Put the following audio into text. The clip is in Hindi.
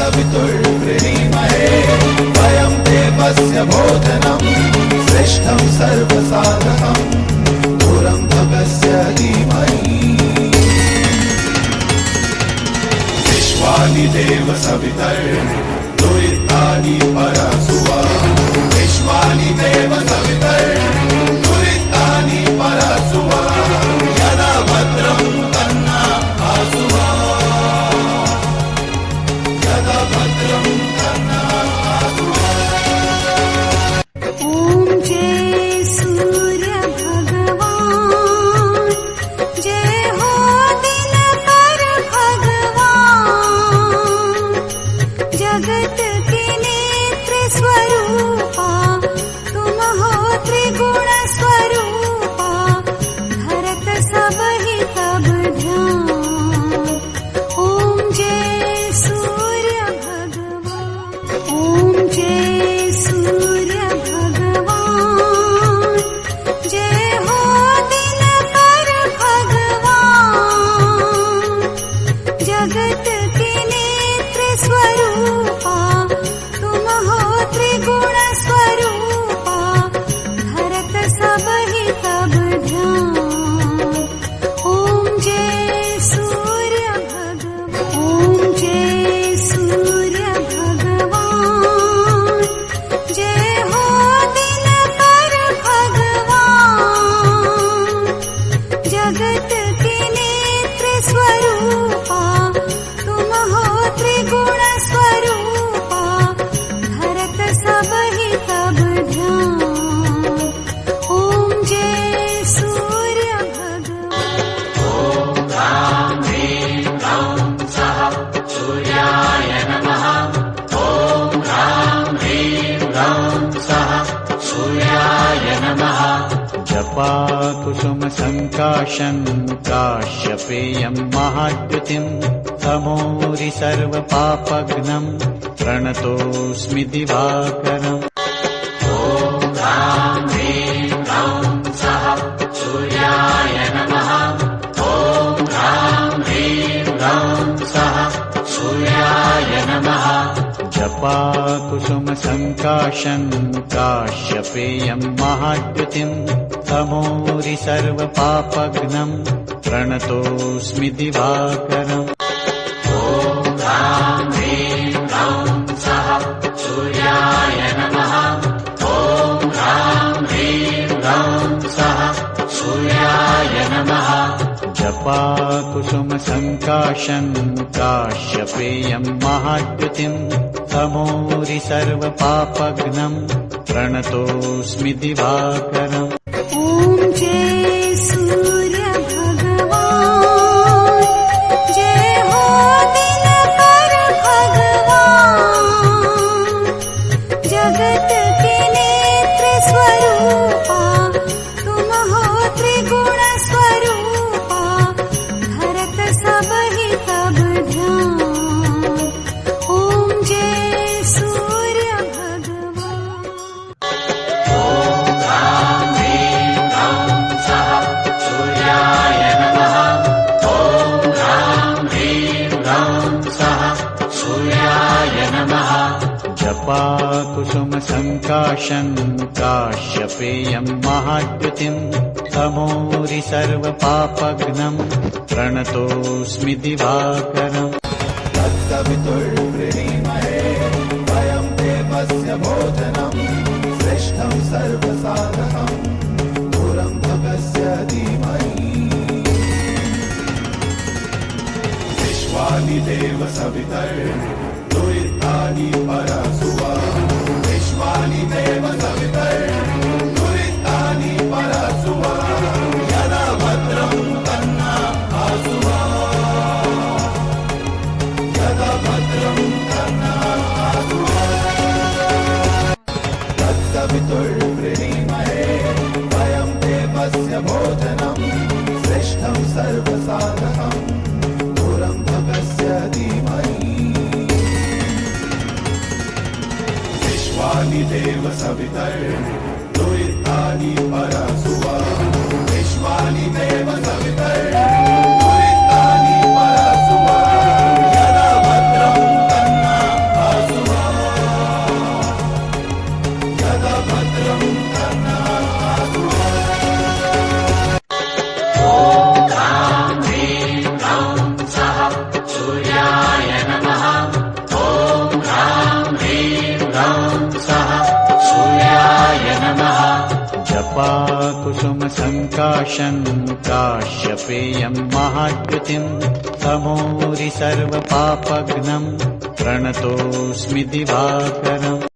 तत्सवितुर्वृणीमहे वयं देवस्य भोजनं श्रेष्ठं सर्वसाधकं पुरं भगस्य धीमहि विश्वानि देव सवितर्दुरितानि परसुवा विश्वानि देव सवितर्दुरितानि परसुवा यदा भद्रं तन्ना आसुवा यदा भद्रं तन्ना आसुवा। ओम जय सूर्य भगवान जय हो दिनकर भगवान जगत के नेत्र स्वरूपा तुम हो त्रिगुण स्वरूपा धरत सब ही तब ध्यान। ओम जय सूर्य भगवान ओम जय सूर्य भगवान जय हो दिनकर भगवान जगत के नेत्र स्वरूपा तुम हो त्रिगुण स्वरूपा धरत सब ही तब ध्यान। ओम जय सूर्य भगवान ओम जय सूर्य भगवान जय हो दिनकर भगवान जगत के नेत्र स्वरूपा तुम हो त्रिगुण स्वरूपा धरत सब ही तब ध्यान। ओम जय सूर्य भगवान जपा कुसुम संकाशं काश्यपेयं महाद्युतिं तमोरि सर्व पापघ्नं प्रणतोऽस्मि दिवाकरम्। जपा कुसुम संकाशं काश्यपेयं महाद्युतिं तमोरि सर्व पापघ्नं प्रणतोऽस्मि दिवाकरम्। जपा कुसुम संकाशं काश्यपेयं महाद्युतिं तमोरि सर्व पापघ्नं प्रणतोऽस्मि दिवाकरम्। ओम जय सूर्य भगवान जय हो दिनकर भगवान जगत के नेत्र स्वरूपा तुम हो त्रिगुण स्वरूपा धरत सब ही तब ध्यान। ओम जय सूर्य भगवान जपा कुसुम संकाशं काश्यपेयं महाद्युतिं तमोरि सर्व पापघ्नं प्रणतोऽस्मि दिवाकरम्। तत्सवितुर्वृणीमहे वयं देवस्य भोजनं श्रेष्ठं सर्वसाधकं पुरं भगस्य धीमहि विश्वानि देव सवितर्दुरितानि परसुवा विश्वानि देव सवितर्दुरितानि परसुवा यदा भद्रं तन्ना आसुवा यदा भद्रं तन्ना आसुवा। तत्सवितुर्वृणीमहे वयं देवस्य भोजनं श्रेष्ठं सर्वसाधकं पुरं भगस्य धीमहि विश्वानि देव सवितर्दुरितानि परसुवा विश्वानि देव सवितर्दुरितानि परसुवा यदा भद्रं तन्ना जपाकुसुमसङ्काशम् काश्यपेयम् महाद्युतिम् तमोरि सर्वपापघ्नम् प्रणतोऽस्मि दिवाकरम्